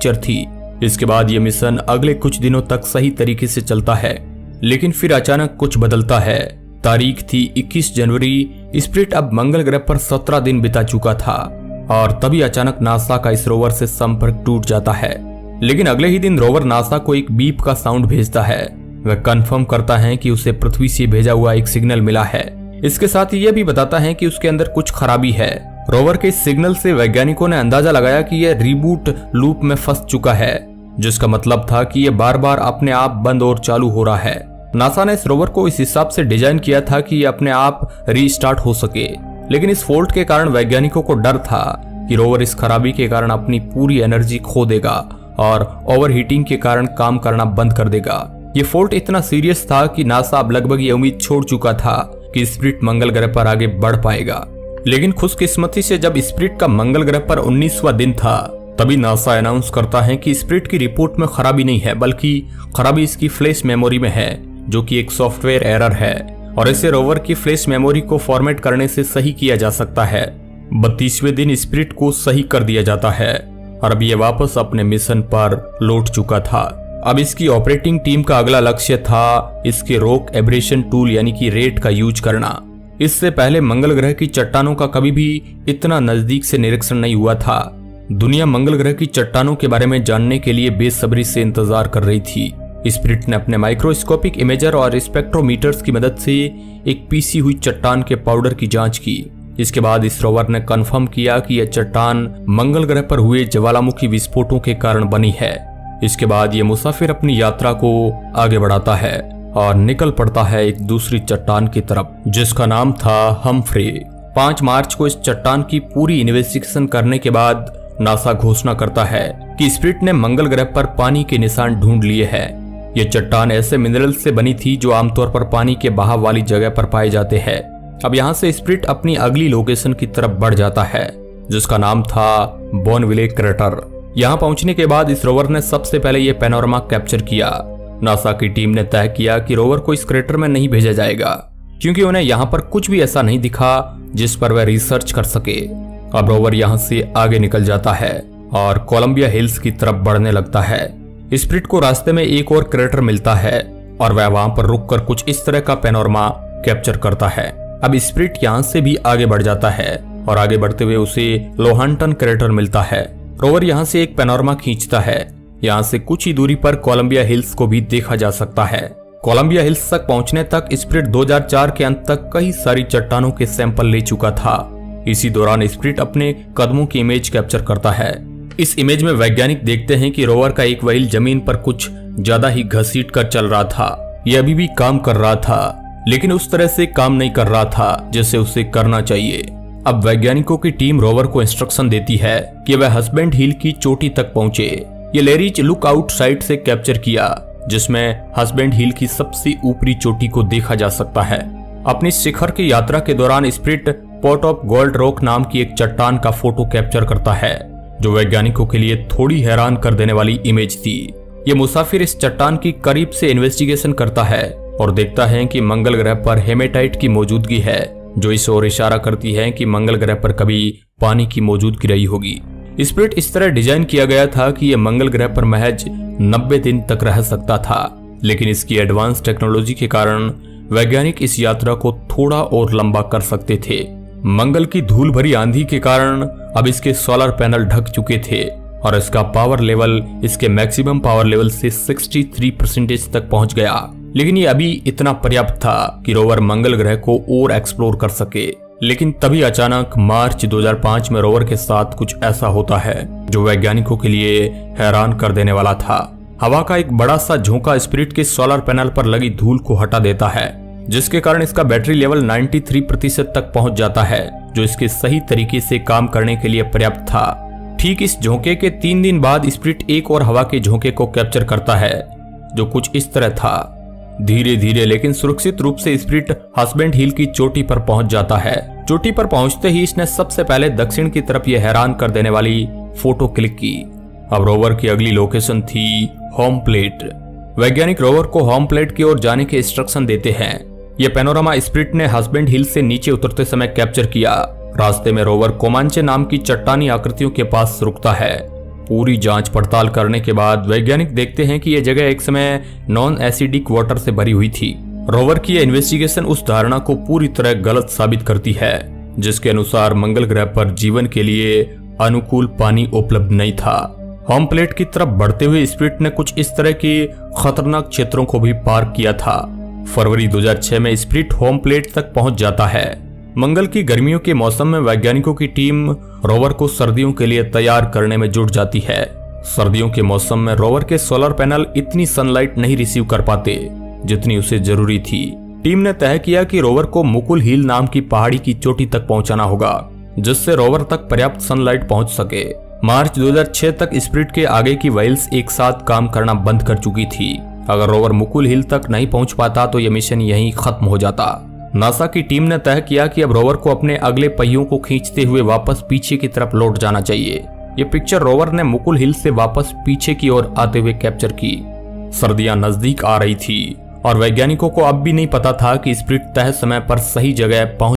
Picture थी। इसके बाद ये मिशन अगले कुछ दिनों तक सही तरीके से चलता है, लेकिन फिर अचानक कुछ बदलता है। तारीख थी 21 जनवरी। स्पिरिट अब मंगल ग्रह पर 17 दिन बिता चुका था और तभी अचानक नासा का इस रोवर से संपर्क टूट जाता है। लेकिन अगले ही दिन रोवर नासा को एक बीप का साउंड भेजता है। वह कंफर्म करता है कि उसे पृथ्वी से भेजा हुआ एक सिग्नल मिला है। इसके साथ ही यह भी बताता है कि उसके अंदर कुछ खराबी है। रोवर के इस सिग्नल से वैज्ञानिकों ने अंदाजा लगाया कि यह रिबूट लूप में फंस चुका है, जिसका मतलब था कि यह बार बार अपने आप बंद और चालू हो रहा है। नासा ने इस रोवर को इस हिसाब से डिजाइन किया था कि यह अपने आप रीस्टार्ट हो सके, लेकिन इस फॉल्ट के कारण वैज्ञानिकों को डर था कि रोवर इस खराबी के कारण अपनी पूरी एनर्जी खो देगा और ओवरहीटिंग के कारण काम करना बंद कर देगा। ये फॉल्ट इतना सीरियस था कि नासा अब लगभग ये उम्मीद छोड़ चुका था कि स्पिरिट मंगल ग्रह पर आगे बढ़ पाएगा। लेकिन खुशकिस्मती से जब स्पिरिट का मंगल ग्रह पर 19वां दिन था, तभी नासा अनाउंस करता है कि स्पिरिट की रिपोर्ट में खराबी नहीं है, बल्कि खराबी इसकी फ्लैश मेमोरी में है, जो कि एक सॉफ्टवेयर एरर है और इसे रोवर की फ्लैश मेमोरी को फॉर्मेट करने से सही किया जा सकता है। 32वें दिन स्पिरिट को सही कर दिया जाता है और अब ये वापस अपने मिशन पर लौट चुका था। अब इसकी ऑपरेटिंग टीम का अगला लक्ष्य था इसके रॉक एब्रेशन टूल यानी कि रेट का यूज करना। इससे पहले मंगल ग्रह की चट्टानों का कभी भी इतना नजदीक से निरीक्षण नहीं हुआ था। दुनिया मंगल ग्रह की चट्टानों के बारे में जानने के लिए बेसब्री से इंतजार कर रही थी। स्पिरिट ने अपने माइक्रोस्कोपिक इमेजर और स्पेक्ट्रोमीटर्स की मदद से एक पीसी हुई चट्टान के पाउडर की जांच की। इसके बाद इस रोवर ने कंफर्म किया कि यह चट्टान मंगल ग्रह पर हुए ज्वालामुखी विस्फोटों के कारण बनी है। इसके बाद यह मुसाफिर अपनी यात्रा को आगे बढ़ाता है और निकल पड़ता है एक दूसरी चट्टान की तरफ, जिसका नाम था हम्फ्रे। 5 मार्च को इस चट्टान की पूरी इन्वेस्टिगेशन करने के बाद नासा घोषणा करता है कि स्पिरिट ने मंगल ग्रह पर पानी के निशान ढूंढ लिए हैं। यह चट्टान ऐसे मिनरल से बनी थी जो आमतौर पर पानी के बहाव वाली जगह पर पाए जाते हैं। अब यहाँ से स्पिरिट अपनी अगली लोकेशन की तरफ बढ़ जाता है, जिसका नाम था बोनविले क्रेटर। यहाँ पहुंचने के बाद इस रोवर ने सबसे पहले यह पैनोरामा कैप्चर किया। नासा की टीम ने तय किया कि रोवर को इस क्रेटर में नहीं भेजा जाएगा, क्योंकि उन्हें यहाँ पर कुछ भी ऐसा नहीं दिखा जिस पर वह रिसर्च कर सके। अब रोवर यहाँ से आगे निकल जाता है और कोलंबिया हिल्स की तरफ बढ़ने लगता है। स्पिरिट को रास्ते में एक और क्रेटर मिलता है और वह वहां पर रुककर कुछ इस तरह का पैनोरामा कैप्चर करता है। अब स्पिरिट यहाँ से भी आगे बढ़ जाता है और आगे बढ़ते हुए उसे लोहांटन क्रेटर मिलता है। रोवर यहाँ से एक पैनोरामा खींचता है। यहाँ से कुछ ही दूरी पर कोलंबिया हिल्स को भी देखा जा सकता है। कोलंबिया हिल्स तक पहुंचने तक स्पिरिट 2004 के अंत तक कई सारी चट्टानों के सैंपल ले चुका था। इसी दौरान स्पिरिट अपने कदमों की इमेज कैप्चर करता है। इस इमेज में वैज्ञानिक देखते हैं कि रोवर का एक व्हील जमीन पर कुछ ज्यादा ही घसीट कर चल रहा था। यह अभी भी काम कर रहा था, लेकिन उस तरह से काम नहीं कर रहा था जैसे उसे करना चाहिए। अब वैज्ञानिकों की टीम रोवर को इंस्ट्रक्शन देती है कि वह हस्बैंड हिल की चोटी तक पहुंचे। ये लेरिच लुक आउट साइट से कैप्चर किया, जिसमें हस्बैंड हिल की सबसे ऊपरी चोटी को देखा जा सकता है। अपनी शिखर की यात्रा के दौरान spirit pot of gold rock नाम की एक चट्टान का फोटो कैप्चर करता है, जो वैज्ञानिकों के लिए थोड़ी हैरान कर देने वाली इमेज थी। ये मुसाफिर इस चट्टान की करीब से इन्वेस्टिगेशन करता है और देखता है कि मंगल ग्रह पर हेमेटाइट की मौजूदगी है, जो इस ओर इशारा करती है कि मंगल ग्रह पर कभी पानी की मौजूदगी रही होगी। स्पिरिट इस तरह डिजाइन किया गया था कि यह मंगल ग्रह पर महज 90 दिन तक रह सकता था, लेकिन इसकी एडवांस टेक्नोलॉजी के कारण वैज्ञानिक इस यात्रा को थोड़ा और लंबा कर सकते थे। मंगल की धूल भरी आंधी के कारण अब इसके सोलर पैनल ढक चुके थे और इसका पावर लेवल इसके मैक्सिमम पावर लेवल से 63% तक पहुंच गया। लेकिन ये अभी इतना पर्याप्त था कि रोवर मंगल ग्रह को और एक्सप्लोर कर सके। लेकिन तभी अचानक मार्च 2005 में रोवर के साथ कुछ ऐसा होता है जो वैज्ञानिकों के लिए हैरान कर देने वाला था। हवा का एक बड़ा सा झोंका स्पिरिट के सोलर पैनल पर लगी धूल को हटा देता है, जिसके कारण इसका बैटरी लेवल 93% तक पहुंच जाता है, जो इसके सही तरीके से काम करने के लिए पर्याप्त था। ठीक इस झोंके के 3 दिन बाद स्पिरिट एक और हवा के झोंके को कैप्चर करता है, जो कुछ इस तरह था। धीरे धीरे लेकिन सुरक्षित रूप से स्पिरिट हस्बैंड हिल की चोटी पर पहुंच जाता है। चोटी पर पहुंचते ही इसने सबसे पहले दक्षिण की तरफ यह हैरान कर देने वाली फोटो क्लिक की। अब रोवर की अगली लोकेशन थी होम प्लेट। वैज्ञानिक रोवर को होम प्लेट की ओर जाने के इंस्ट्रक्शन देते हैं। यह पैनोरामा स्पिरिट ने हस्बैंड हिल से नीचे उतरते समय कैप्चर किया। रास्ते में रोवर कोमांचे नाम की चट्टानी आकृतियों के पास रुकता है। पूरी जांच पड़ताल करने के बाद वैज्ञानिक देखते हैं कि यह जगह एक समय नॉन एसिडिक वाटर से भरी हुई थी। रोवर की यह इन्वेस्टिगेशन उस धारणा को पूरी तरह गलत साबित करती है जिसके अनुसार मंगल ग्रह पर जीवन के लिए अनुकूल पानी उपलब्ध नहीं था। होम प्लेट की तरफ बढ़ते हुए स्पिरिट ने कुछ इस तरह के खतरनाक क्षेत्रों को भी पार किया था। फरवरी 2006 में स्पिरिट होम प्लेट तक पहुंच जाता है। मंगल की गर्मियों के मौसम में वैज्ञानिकों की टीम रोवर को सर्दियों के लिए तैयार करने में जुट जाती है। सर्दियों के मौसम में रोवर के सोलर पैनल इतनी सनलाइट नहीं रिसीव कर पाते जितनी उसे जरूरी थी। टीम ने तय किया कि रोवर को मुकुल हिल नाम की पहाड़ी की चोटी तक पहुंचाना होगा जिससे रोवर तक पर्याप्त सनलाइट पहुंच सके। मार्च 2006 तक स्पिरिट के आगे की व्हील्स एक साथ काम करना बंद कर चुकी थी। अगर रोवर मुकुल हिल तक नहीं पहुंच पाता तो यह मिशन यहीं खत्म हो जाता। नासा की टीम ने तय किया कि अब रोवर को अपने अगले पहियों को खींचते हुए वापस पीछे की तरफ लौट जाना चाहिए। ये पिक्चर रोवर ने मुकुल हिल से वापस पीछे की ओर आते हुए कैप्चर की। सर्दियां नजदीक आ रही थी और वैज्ञानिकों को अब भी नहीं पता था कि स्पिरिट तय समय पर सही जगह पहुंच